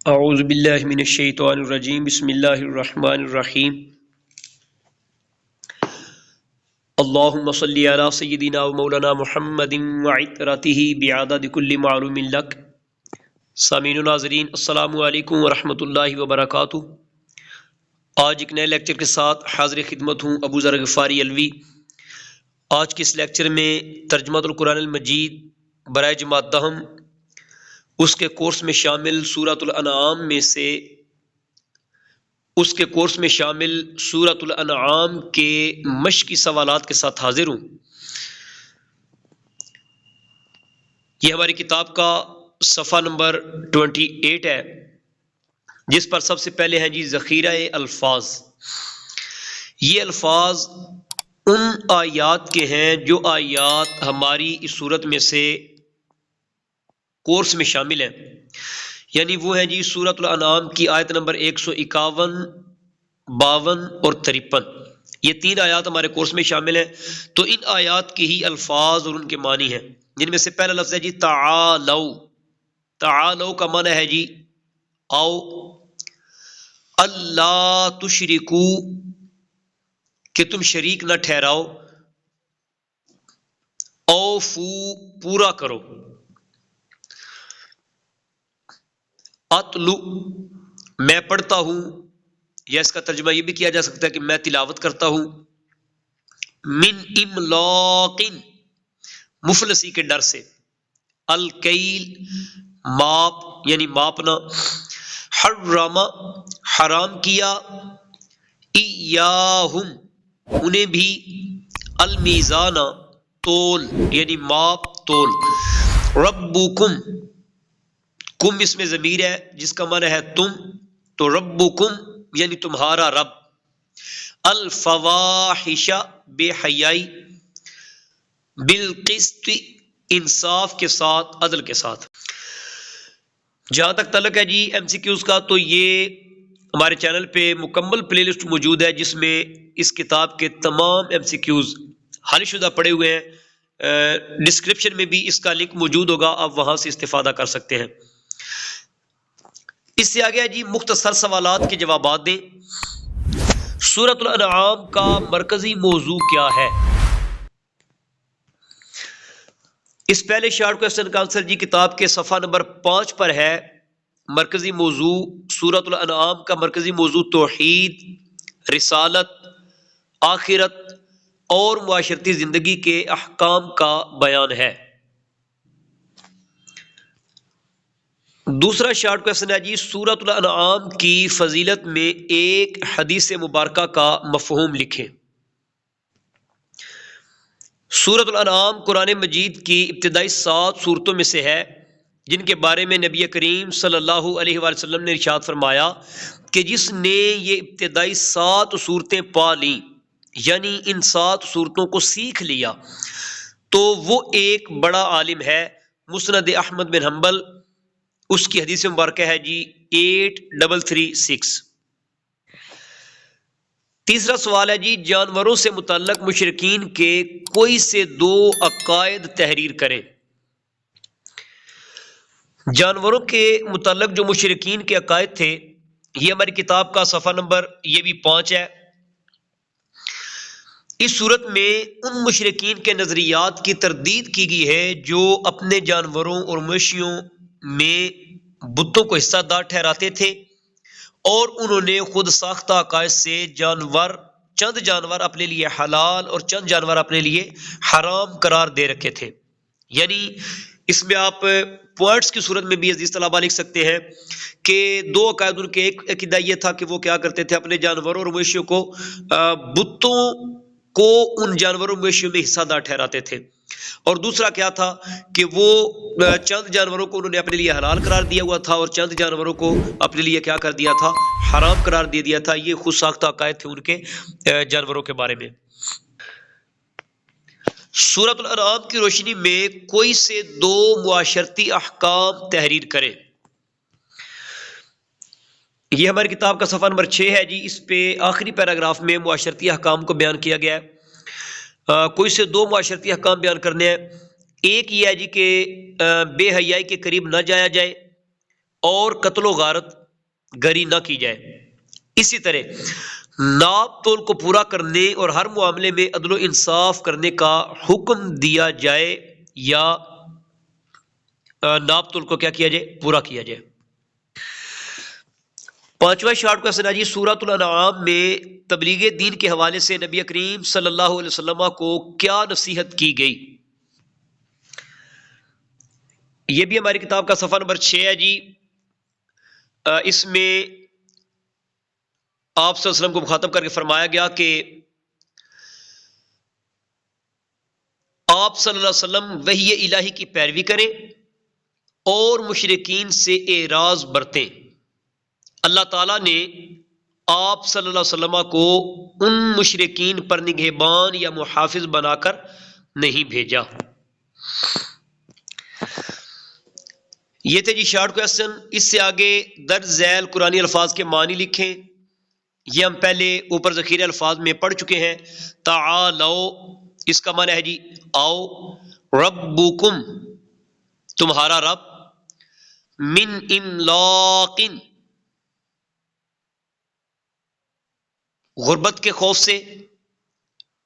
اعوذ باللہ من الشیطان الرجیم بسم اللہ الرحمن الرحیم اللہم صلی علی سیدنا و مولانا محمد وعطرتہ بعدد کل معلوم لک۔ سامعین و ناظرین السلام علیکم ورحمۃ اللہ وبرکاتہ۔ آج ایک نئے لیکچر کے ساتھ حاضر خدمت ہوں ابو ذر غفاری الوی۔ آج کے اس لیکچر میں ترجمہ القرآن المجید برائے جماعت دہم، اس کے کورس میں شامل سورۃ الانعام میں سے سورۃ الانعام کے مشقی سوالات کے ساتھ حاضر ہوں۔ یہ ہماری کتاب کا صفحہ نمبر 28 ہے، جس پر سب سے پہلے ہیں ذخیرہ الفاظ۔ یہ الفاظ ان آیات کے ہیں جو آیات ہماری اس صورت میں سے کورس میں شامل ہیں، یعنی وہ ہیں سورۃ الانعام کی آیت نمبر 151، 52 اور 53۔ یہ تین آیات ہمارے کورس میں شامل ہیں، تو ان آیات کے ہی الفاظ اور ان کے معنی ہیں، جن میں سے پہلا لفظ ہے تعالو۔ تعالو کا معنی ہے آؤ، اللہ تشرکو کہ تم شریک نہ ٹھہراؤ، اوفو پورا کرو، اتلو میں پڑھتا ہوں، یا اس کا ترجمہ یہ بھی کیا جا سکتا ہے کہ میں تلاوت کرتا ہوں، من املاق مفلسی کے ڈر سے، الکیل ماپ یعنی ماپنا، حرم حرام کیا، ایاہم انہیں بھی، المیزان تول یعنی ماپ تول، ربکم کم اس میں ضمیر ہے جس کا معنی ہے تم، تو ربکم یعنی تمہارا رب، الفواحش بے حیائی، بالقسط انصاف کے ساتھ، عدل کے ساتھ۔ جہاں تک تعلق ہے ایم سی کیوز کا، تو یہ ہمارے چینل پہ مکمل پلے لسٹ موجود ہے، جس میں اس کتاب کے تمام ایم سی کیوز حل شدہ پڑے ہوئے ہیں۔ ڈسکرپشن میں بھی اس کا لنک موجود ہوگا، آپ وہاں سے استفادہ کر سکتے ہیں۔ اس سے آگے مختصر سوالات کے جوابات دیں۔ سورۃ الانعام کا مرکزی موضوع کیا ہے؟ اس پہلے شارٹ کوسچن کا آنسر کتاب کے صفحہ نمبر 5 پر ہے۔ مرکزی موضوع سورۃ الانعام کا مرکزی موضوع توحید، رسالت، آخرت اور معاشرتی زندگی کے احکام کا بیان ہے۔ دوسرا شارٹ کوسچن ہے سورۃ الانعام کی فضیلت میں ایک حدیث مبارکہ کا مفہوم لکھیں۔ سورۃ الانعام قرآن مجید کی ابتدائی 7 صورتوں میں سے ہے، جن کے بارے میں نبی کریم صلی اللہ علیہ وآلہ وسلم نے ارشاد فرمایا کہ جس نے یہ ابتدائی 7 صورتیں پا لیں، یعنی ان 7 صورتوں کو سیکھ لیا، تو وہ ایک بڑا عالم ہے۔ مسند احمد بن حنبل، اس کی حدیث مبارکہ ہے 8336۔ تیسرا سوال ہے جانوروں سے متعلق مشرکین کے کوئی سے 2 عقائد تحریر کریں۔ جانوروں کے متعلق جو مشرکین کے عقائد تھے، یہ ہماری کتاب کا صفحہ نمبر یہ بھی 5 ہے۔ اس صورت میں ان مشرکین کے نظریات کی تردید کی گئی ہے جو اپنے جانوروں اور مویشیوں میں بتوں کو حصہ دار ٹھہراتے تھے، اور انہوں نے خود ساختہ عقائد سے چند جانور اپنے لیے حلال اور چند جانور اپنے لیے حرام قرار دے رکھے تھے۔ یعنی اس میں آپ پوائنٹس کی صورت میں بھی عزیز طلبہ لکھ سکتے ہیں کہ 2 عقائد ان کے، ایک عقیدہ یہ تھا کہ وہ کیا کرتے تھے، اپنے جانوروں اور مویشیوں کو، بتوں کو ان جانوروں مویشیوں میں حصہ دار ٹھہراتے تھے، اور دوسرا کیا تھا کہ وہ چند جانوروں کو انہوں نے اپنے لیے حلال قرار دیا ہوا تھا، اور چند جانوروں کو اپنے لیے کیا کر دیا تھا، حرام قرار دے دیا تھا۔ یہ خود ساختہ عقائد تھے ان کے جانوروں کے بارے میں۔ سورۃ الانعام کی روشنی میں کوئی سے 2 معاشرتی احکام تحریر کریں۔ یہ ہماری کتاب کا صفحہ نمبر 6 ہے اس پہ آخری پیراگراف میں معاشرتی احکام کو بیان کیا گیا ہے۔ کوئی سے 2 معاشرتی احکام بیان کرنے ہیں۔ ایک یہ ہے کہ بے حیائی کے قریب نہ جایا جائے، اور قتل و غارت گری نہ کی جائے۔ اسی طرح ناپ تول کو پورا کرنے اور ہر معاملے میں عدل و انصاف کرنے کا حکم دیا جائے یا ناپ تول کو کیا کیا جائے؟ پورا کیا جائے۔ پانچواں شارٹ کوسچن ہے جی، سورۃ الانعام میں تبلیغ دین کے حوالے سے نبی کریم صلی اللہ علیہ وسلم کو کیا نصیحت کی گئی؟ یہ بھی ہماری کتاب کا صفحہ نمبر 6 ہے جی۔ اس میں آپ صلی اللہ علیہ وسلم کو مخاطب کر کے فرمایا گیا کہ آپ صلی اللہ علیہ وسلم وحی الہی کی پیروی کریں اور مشرکین سے اعراض برتیں۔ اللہ تعالیٰ نے آپ صلی اللہ علیہ وسلم کو ان مشرکین پر نگہبان یا محافظ بنا کر نہیں بھیجا۔ یہ تھے جی شارٹ کوسچن۔ اس سے آگے درج ذیل قرآنی الفاظ کے معنی لکھیں۔ یہ ہم پہلے اوپر ذخیرہ الفاظ میں پڑھ چکے ہیں۔ تعالو، اس کا معنی ہے جی آؤ، ربکم، تمہارا رب، من املاق، غربت کے خوف سے،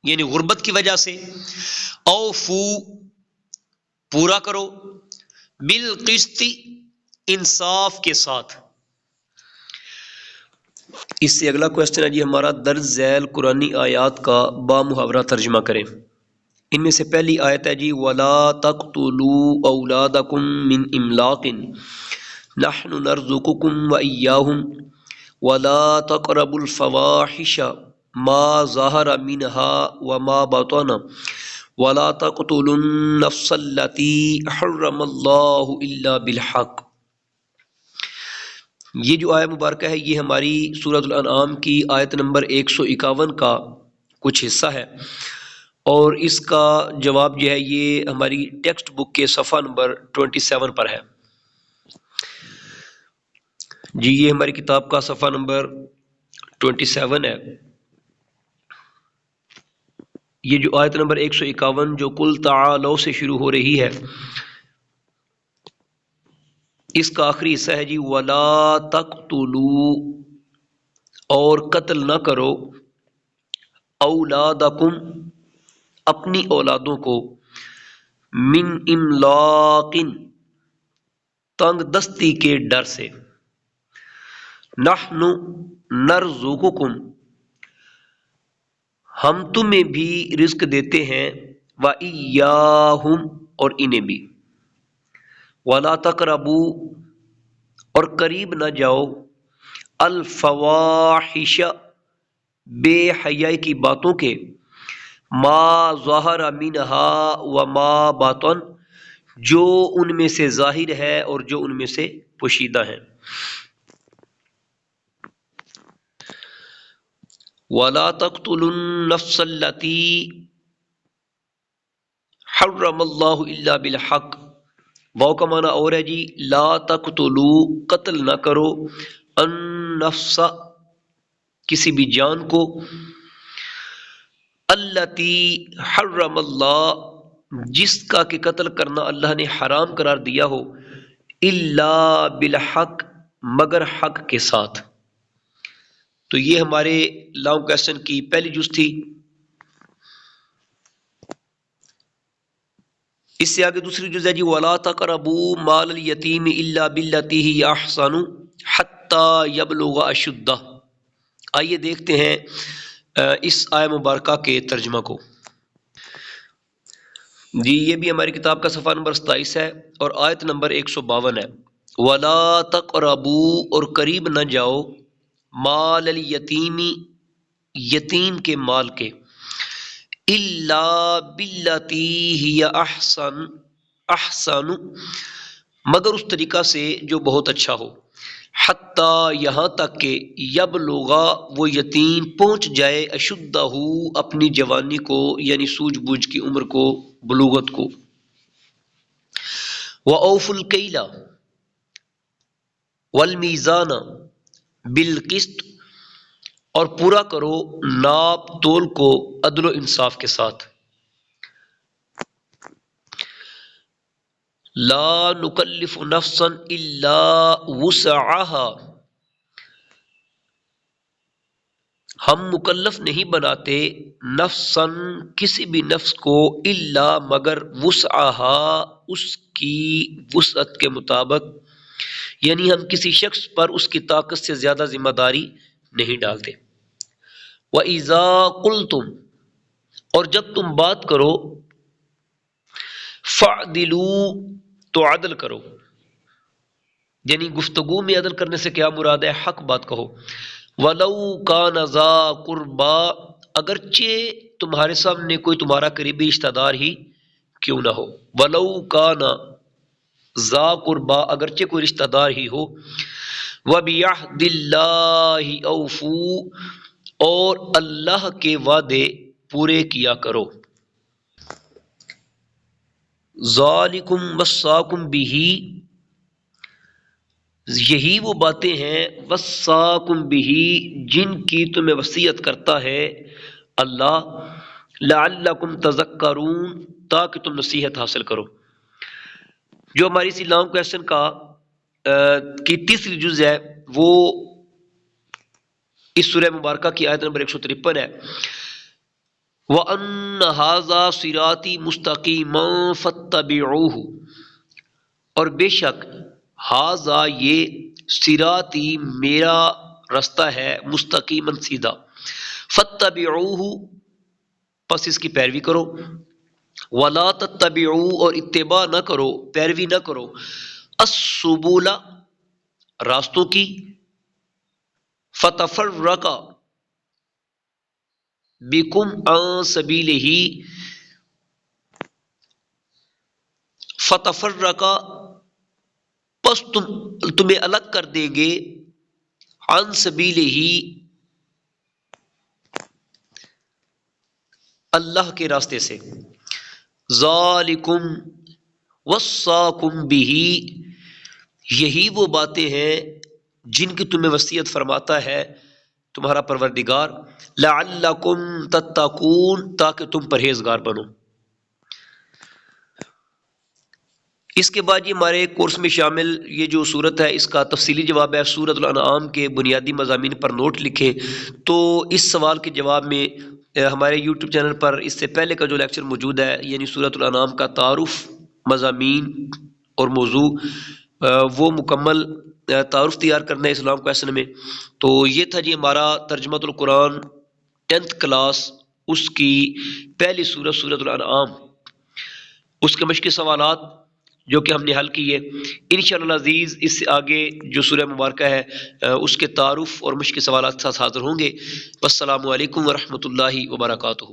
یعنی غربت کی وجہ سے، اوفو، پورا کرو، بالقسط، انصاف کے ساتھ۔ اس سے اگلا کوسچن ہے جی ہمارا، درج ذیل قرآنی آیات کا بامحاورہ ترجمہ کریں۔ ان میں سے پہلی آیت ہے جی، وَلَا تَقْتُلُوا أَوْلَادَكُم مِّنْ إِمْلَاقٍ نَحْنُ نَرْزُقُكُمْ وَإِيَّاهُمْ وَلَا تَقْرَبُوا الْفَوَاحِشَ مَا ظَهَرَ مِنْهَا وَمَا بَطَنَ وَلَا تَقْتُلُوا النَّفْسَ الَّتِي حَرَّمَ اللَّهُ إِلَّا بِالْحَقِّ۔ یہ جو آیت مبارکہ ہے یہ ہماری سورۃ الانعام کی آیت نمبر 151 کا کچھ حصہ ہے، اور اس کا جواب جو ہے یہ ہماری ٹیکسٹ بک کے صفحہ نمبر 27 پر ہے جی۔ یہ ہماری کتاب کا صفحہ نمبر 27 ہے۔ یہ جو آیت نمبر 151 جو قل تعالوا سے شروع ہو رہی ہے، اس کا آخری حصہ ہے جی، وَلَا تَقْتُلُوا، اور قتل نہ کرو، اولادکم، اپنی اولادوں کو، من املاق، تنگ دستی کے ڈر سے، نحن نرزقکم، ہم تمہیں بھی رزق دیتے ہیں، وَإِيَّاهُمْ، اور انہیں بھی، وَلَا تَقْرَبُوا، اور قریب نہ جاؤ، الفواحش، بے حیائی کی باتوں کے، ما ظہر منہا وما باطن، جو ان میں سے ظاہر ہے اور جو ان میں سے پوشیدہ ہیں۔ وَلَا تَقْتُلُوا النَّفْسَ الَّتِي حَرَّمَ اللَّهُ إِلَّا بِالْحَقِّ، واو کا معنی اور ہے جی، لا تقتلوا، قتل نہ کرو، النفس، کسی بھی جان کو، التی حرم اللہ، جس کا کہ قتل کرنا اللہ نے حرام قرار دیا ہو، الا بالحق، مگر حق کے ساتھ۔ تو یہ ہمارے لانگ کوسچن کی پہلی جز تھی۔ اس سے آگے دوسری جز ہے جی، وَلَا تَقْرَبُوا مَالَ الْيَتِيمِ إِلَّا بِالَّتِي هِيَ أَحْسَنُ حَتَّى يَبْلُغَ أَشُدَّهُ۔ آئیے دیکھتے ہیں اس آیہ مبارکہ کے ترجمہ کو جی۔ یہ بھی ہماری کتاب کا صفحہ نمبر 27 ہے اور آیت نمبر 152 ہے۔ وَلَا تَقْرَبُوا، اور قریب نہ جاؤ، مال الیتیم، یتیم کے مال کے، الا باللتی ہی احسن، مگر اس طریقہ سے جو بہت اچھا ہو، حتیٰ، یہاں تک کہ، یبلغ، وہ یتیم پہنچ جائے، اشدہ، اپنی جوانی کو، یعنی سوجھ بوجھ کی عمر کو، بلوغت کو، وَأَوْفُوا الْكَيْلَ وَالْمِيزَانَ بالقسط، اور پورا کرو ناپ تول کو عدل و انصاف کے ساتھ۔ لا نکلف نفسا الا وسعها، ہم مکلف نہیں بناتے نفسا کسی بھی نفس کو، الا مگر وسعها اس کی وسعت کے مطابق، یعنی ہم کسی شخص پر اس کی طاقت سے زیادہ ذمہ داری نہیں ڈالتے۔ وَإِذَا قُلْتُمْ، اور جب تم بات کرو، فَعْدِلُوا تو عدل کرو، یعنی گفتگو میں عدل کرنے سے کیا مراد ہے؟ حق بات کہو۔ وَلَوْ كَانَ ذَا قُرْبَىٰ، اگرچہ تمہارے سامنے کوئی تمہارا قریبی رشتہ دار ہی کیوں نہ ہو۔ وَلَوْ كَانَ ذَا قُرْبَىٰ، اگرچہ کوئی رشتہ دار ہی ہو۔ وَبِعَهْدِ اللَّهِ أَوْفُوا، اور اللہ کے وعدے پورے کیا کرو۔ ذَلِكُمْ وَصَّاكُمْ بِهِ، یہی وہ باتیں ہیں، وَصَّاكُمْ بِهِ، جن کی تمہیں وصیت کرتا ہے اللہ، لَعَلَّكُمْ تَذَكَّرُونَ، تاکہ تم نصیحت حاصل کرو۔ جو ہماری اسی لانگ کویسچن کا کی تیسری جز ہے، وہ اس سورہ مبارکہ کی آیت نمبر 153 ہے۔ وَأَنَّ هَذَا صِرَاطِي مُسْتَقِيمًا فَاتَّبِعُوهُ، اور بے شک ہاذا یہ، صراطی میرا رستہ ہے، مستقیماً سیدھا، فاتبعوہ پس اس کی پیروی کرو، ولا تتبعوا اور اتباع نہ کرو، پیروی نہ کرو، السبل راستوں کی، فتفرق بکم عن سبیلہ، فتفرق پس تمہیں الگ کر دیں گے، عن سبیلہ اللہ کے راستے سے، ذالکم وصاکم بہ، یہی وہ باتیں ہیں جن کی تمہیں وصیت فرماتا ہے تمہارا پروردگار، لعلکم تتقون، تاکہ تم پرہیزگار بنو۔ اس کے بعد یہ ہمارے کورس میں شامل یہ جو صورت ہے، اس کا تفصیلی جواب ہے۔ سورۃ الانعام کے بنیادی مضامین پر نوٹ لکھیں۔ تو اس سوال کے جواب میں ہمارے یوٹیوب چینل پر اس سے پہلے کا جو لیکچر موجود ہے، یعنی سورۃ الانعام کا تعارف، مضامین اور موضوع، وہ مکمل تعارف تیار کرنا ہے اسلام کویسچن میں۔ تو یہ تھا جی ہمارا ترجمۃ القرآن 10th کلاس، اس کی پہلی سورت سورۃ الانعام، اس کے مشقی سوالات جو کہ ہم نے حل کیے۔ انشاءاللہ عزیز اس سے آگے جو سورہ مبارکہ ہے اس کے تعارف اور مشقی سوالات کے ساتھ حاضر ہوں گے۔ والسلام علیکم ورحمۃ اللہ وبرکاتہ۔